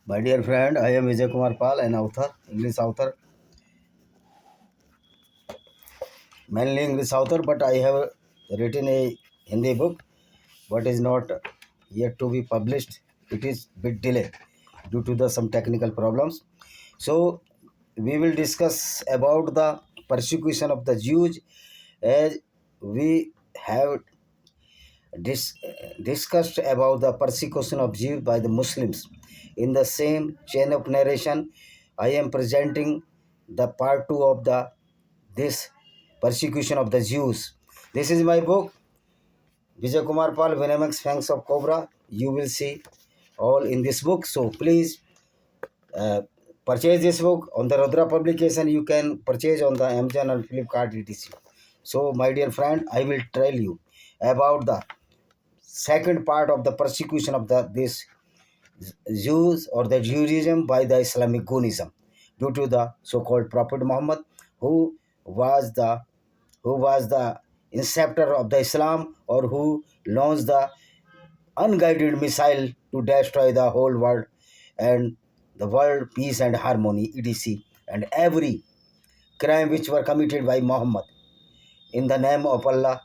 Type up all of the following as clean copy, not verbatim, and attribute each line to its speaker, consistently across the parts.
Speaker 1: My dear friend, I am Vijay Kumar Pal, an author, English author, mainly English author, but I have written a Hindi book, but is not yet to be published. It is bit delayed due to some technical problems. So we will discuss about the persecution of the Jews, as we have dis- discussed about the persecution of Jews by the Muslims. In the same chain of narration, I am presenting the part 2 of the this persecution of the Jews. This is my book, Vijay Kumar Pal, Venomous Fangs of Cobra. You will see all in this book. So please uh, purchase this book on the Rudra publication. You can purchase on the Amazon and Flipkart etc. So my dear friend, I will tell you about the second part of the persecution of this Jews or the Judaism by the Islamic Gunism due to the so-called Prophet Muhammad, who was the inceptor of the Islam, or who launched the unguided missile to destroy the whole world and the world peace and harmony etc, and every crime which were committed by Muhammad in the name of Allah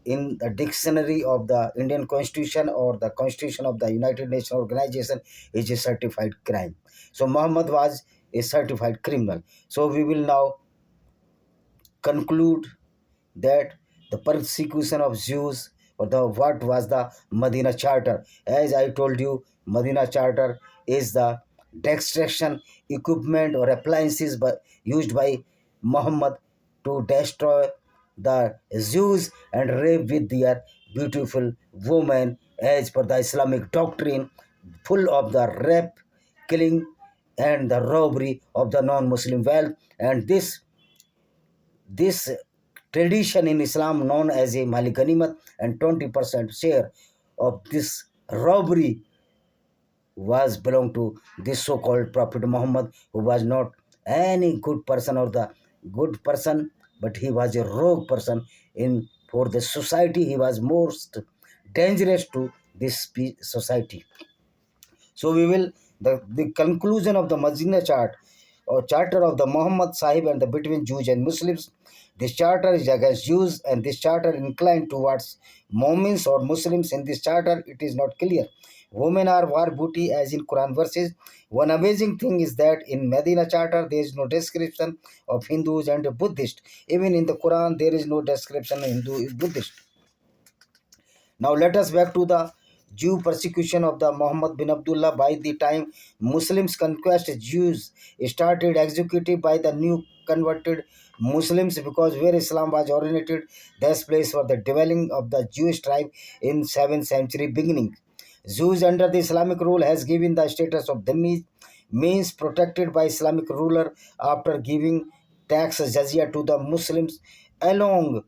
Speaker 1: in the dictionary of the Indian Constitution or the Constitution of the United Nations Organization is a certified crime. So Muhammad was a certified criminal. So we will now conclude that the persecution of Jews, or the what was the Medina Charter. As I told you, Medina Charter is the destruction equipment or appliances used by Muhammad to destroy the Jews and rape with their beautiful women, as per the Islamic doctrine, full of the rape, killing, and the robbery of the non-Muslim wealth. And this tradition in Islam known as a Mali Ganimat, and 20% share of this robbery was belonged to this so-called Prophet Muhammad, who was not any good person or the good person, but he was a rogue person. In for the society, he was most dangerous to this society. So we will the conclusion of the Medina chart or charter of the Muhammad Sahib and the between Jews and Muslims. This charter is against Jews, and this charter inclined towards Muslims or Muslims. In this charter, it is not clear. Women are war booty as in Quran verses. One amazing thing is that in Medina charter there is no description of Hindus and Buddhists. Even in the Quran there is no description of Hindu Buddhist. Now let us back to the Jew persecution of the Muhammad bin Abdullah. By the time Muslims conquest Jews started executed by the new converted Muslims, because where Islam was originated, this place for the dwelling of the Jewish tribe in 7th century beginning. Jews under the Islamic rule has given the status of dhimmi, means protected by Islamic ruler, after giving tax jizya to the Muslims along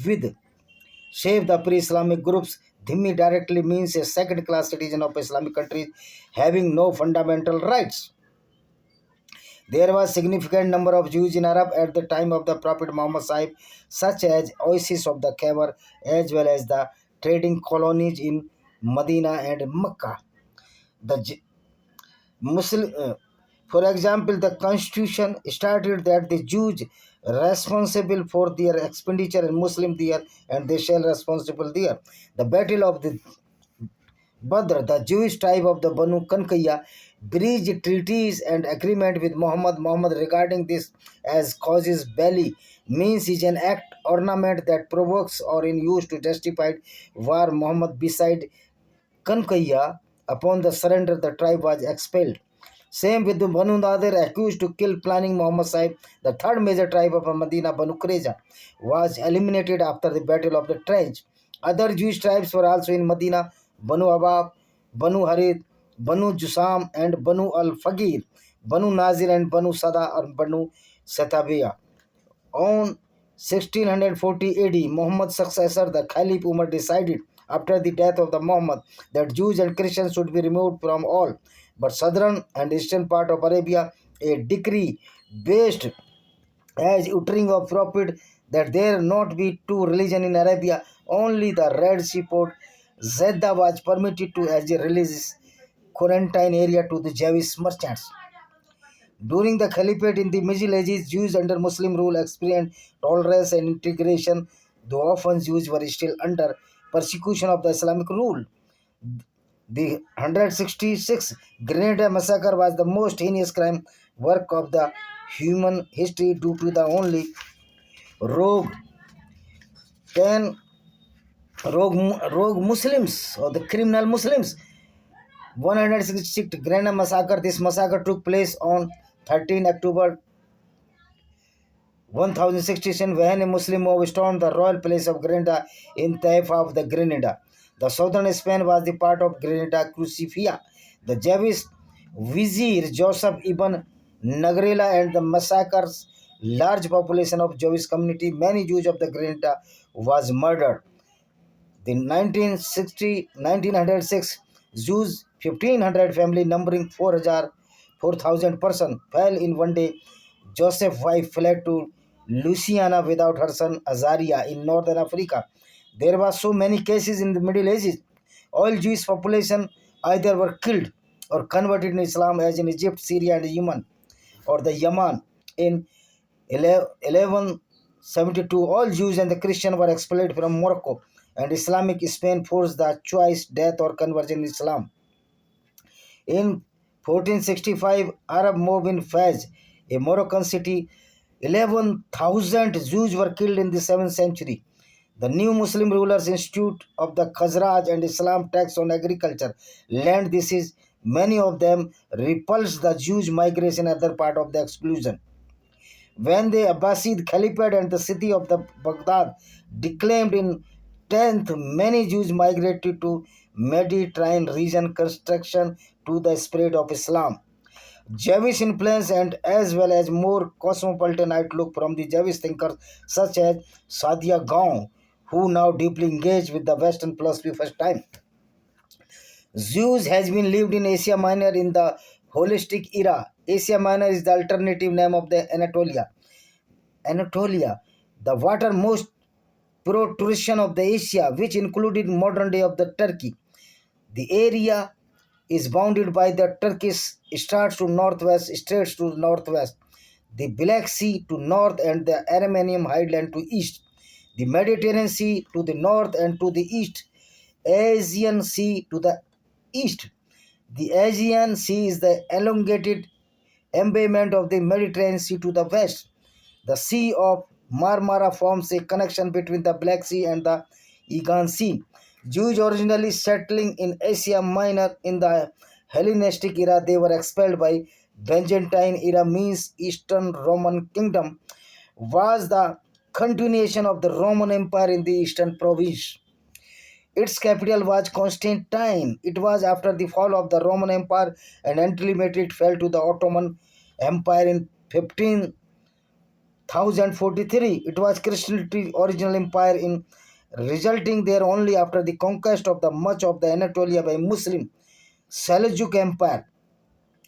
Speaker 1: with Save the pre-Islamic groups. Dhimmi directly means a second-class citizen of Islamic countries having no fundamental rights. There was significant number of Jews in Arab at the time of the Prophet Muhammad Sahib, such as Oasis of the Khabar, as well as the trading colonies in Medina and Mecca. The Muslim, for example, the constitution stated that the Jews responsible for their expenditure and Muslim there, and they shall responsible there. The battle of the Badr, the Jewish tribe of the Banu Kankaya, breached treaties and agreement with Muhammad. Muhammad regarding this as causes belly, means is an act ornament that provokes or in use to justify war. Muhammad beside Kankaya, upon the surrender the tribe was expelled. Same with the Banu Nadir, accused to kill planning Muhammad Sahib. The third major tribe of Medina, Banu Qurayza, was eliminated after the Battle of the Trench. Other Jewish tribes were also in Medina: Banu Abab, Banu Harith, Banu Jusam, and Banu al-Faqir, Banu Nazir, and Banu Sada or Banu Satabiya. On 1640 AD, Muhammad's successor, the Caliph Umar, decided after the death of the Muhammad that Jews and Christians should be removed from all but southern and eastern part of Arabia. A decree based as uttering of prophet that there not be two religion in Arabia. Only the Red Sea port Zeddah was permitted to as a religious quarantine area to the Jewish merchants. During the Caliphate in the Middle Ages, Jews under Muslim rule experienced tolerance and integration, though often Jews were still under persecution of the Islamic rule. The 166 Grenada massacre was the most heinous crime work of the human history due to the only rogue 10 rogue Muslims or the criminal Muslims. 166 Grenada massacre. This massacre took place on 13 October 1067 when a Muslim mob stormed the royal palace of Grenada in Taif of the Grenada. The southern Spain was the part of Grenada Crucifia. The Jewish vizier Joseph ibn Nagrela and the massacres large population of Jewish community. Many Jews of the Grenada was murdered. The 1906 Jews 1500 family numbering 4,000 persons fell in one day. Joseph's wife fled to Louisiana without her son Azaria in northern Africa. There were so many cases in the Middle Ages. All Jewish population either were killed or converted in Islam, as in Egypt, Syria, and Yemen, or the Yemen. In 1172, all Jews and the Christians were expelled from Morocco, and Islamic Spain forced the choice, death, or conversion in Islam. In 1465, Arab mob in Fez, a Moroccan city, 11,000 Jews were killed in the 7th century. The new Muslim rulers institute of the Khazraj and Islam tax on agriculture, land disease. Many of them repulsed the Jews' migration in other part of the exclusion. When the Abbasid Caliphate and the city of the Baghdad declaimed in 10th, many Jews migrated to Mediterranean region construction to the spread of Islam. Jewish influence and as well as more cosmopolitan outlook from the Jewish thinkers such as Saadia Gaon, who now deeply engaged with the Western philosophy first time. Jews has been lived in Asia Minor in the holistic era. Asia Minor is the alternative name of the Anatolia. Anatolia, the watermost protrussion of the Asia, which included modern day of the Turkey. The area is bounded by the Turkish Straits to northwest, Straits to northwest, the Black Sea to north, and the Armenian Highland to east, the Mediterranean Sea to the north and to the east, Aegean Sea to the east. The Aegean Sea is the elongated embayment of the Mediterranean Sea to the west. The Sea of Marmara forms a connection between the Black Sea and the Aegean Sea. Jews originally settling in Asia Minor in the Hellenistic era, they were expelled by Byzantine era, means Eastern Roman Kingdom was the continuation of the Roman Empire in the Eastern province. Its capital was Constantine. It was after the fall of the Roman Empire and ultimately it fell to the Ottoman Empire in 1543. It was Christianity original empire in resulting there only after the conquest of the much of the Anatolia by Muslim Seljuk Empire,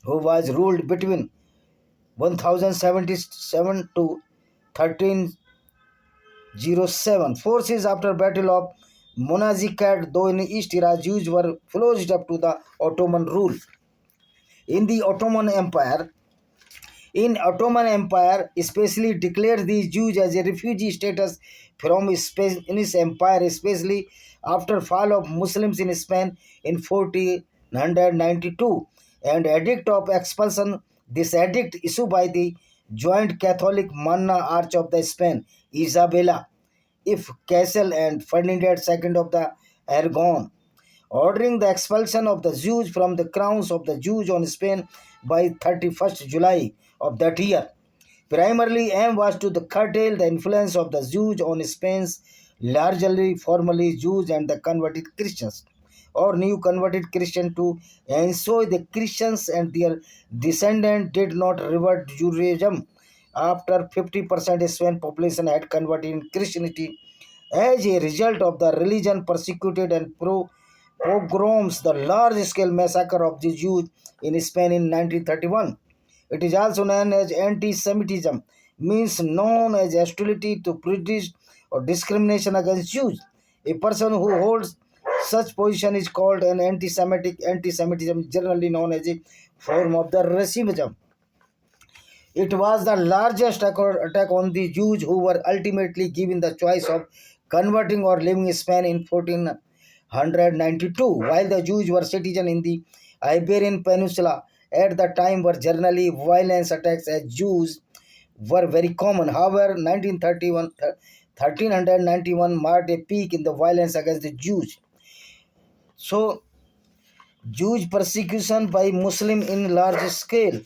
Speaker 1: who was ruled between 1077 to 1307. Forces after Battle of Monazikat, though in East era, Jews were closed up to the Ottoman rule. In the Ottoman Empire, especially declared these Jews as a refugee status from Spanish Empire, especially after fall of Muslims in Spain in 1492, and edict of expulsion. This edict issued by the joint Catholic Manna Arch of the Spain, Isabella, if Castle and Ferdinand II of the Aragon, ordering the expulsion of the Jews from the crowns of the Jews on Spain by 31st July of that year. Primarily aim was to curtail the influence of the Jews on Spain's largely formerly Jews and the converted Christians, or new converted Christians, to ensure the Christians and their descendants did not revert to Judaism after 50% Spain population had converted in Christianity. As a result of the religion persecuted and pogroms, the large-scale massacre of the Jews in Spain in 1931. It is also known as anti-Semitism, means known as hostility to prejudice or discrimination against Jews. A person who holds Such position is called an anti-Semitism, generally known as a form of the racism. It was the largest attack on the Jews who were ultimately given the choice of converting or leaving Spain in 1492. While the Jews were citizens in the Iberian Peninsula at the time, were generally violent attacks as Jews were very common. However, 1391 marked a peak in the violence against the Jews. So, Jewish persecution by Muslim in large scale.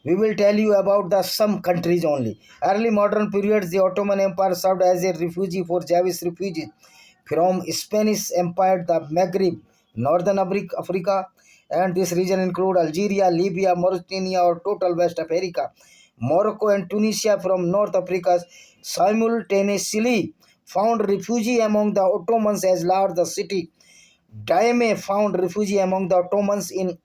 Speaker 1: We will tell you about the some countries only. Early modern periods, the Ottoman Empire served as a refugee for Jewish refugees from Spanish Empire, the Maghreb, Northern Africa, and this region include Algeria, Libya, Mauritania, or total West Africa, Morocco and Tunisia from North Africa simultaneously found refugee among the Ottomans as large the city. Daime found refuge among the Ottomans in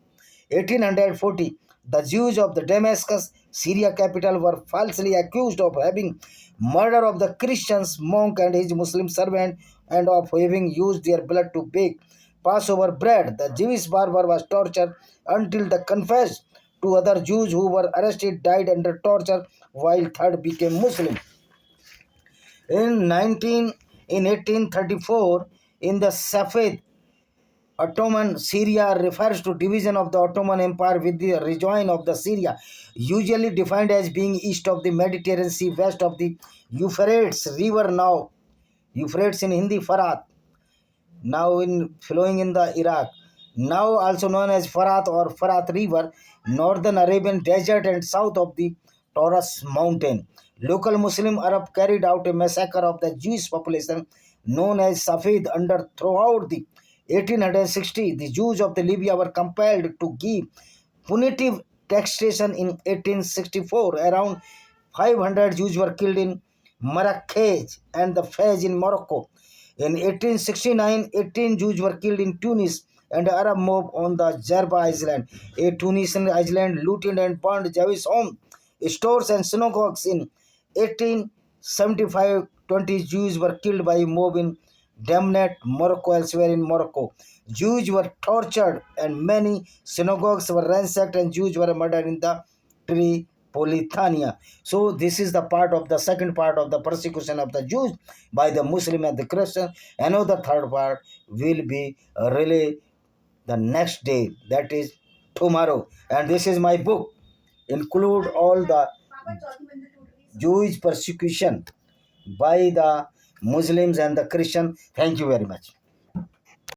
Speaker 1: 1840. The Jews of the Damascus, Syria capital, were falsely accused of having murdered of the Christians monk and his Muslim servant and of having used their blood to bake Passover bread. The Jewish barber was tortured until the confessed. Two other Jews who were arrested died under torture, while third became Muslim. In 1834, in the Safed Ottoman Syria refers to division of the Ottoman Empire with the region of the Syria, usually defined as being east of the Mediterranean Sea, west of the Euphrates River, now Euphrates in Hindi Farat, now in flowing in the Iraq, now also known as Farat or Farat River, northern Arabian desert and south of the Taurus mountain. Local Muslim Arab carried out a massacre of the Jewish population known as Safed under throughout the 1860. The Jews of the Libya were compelled to give punitive taxation in 1864. Around 500 Jews were killed in Marrakech and the Fez in Morocco. In 1869, 18 Jews were killed in Tunis and Arab mob on the Jerba Island. A Tunisian island looted and burned Jewish homes, stores and synagogues. In 1875, 20 Jews were killed by a mob in Damnet, Morocco. Elsewhere in Morocco, Jews were tortured and many synagogues were ransacked and Jews were murdered in the Tripolitania. So this is the part of the second part of the persecution of the Jews by the Muslim and the Christian. Another third part will be really the next day, that is tomorrow. And this is my book, include all the Jewish persecution by the Muslims and the Christian. Thank you very much.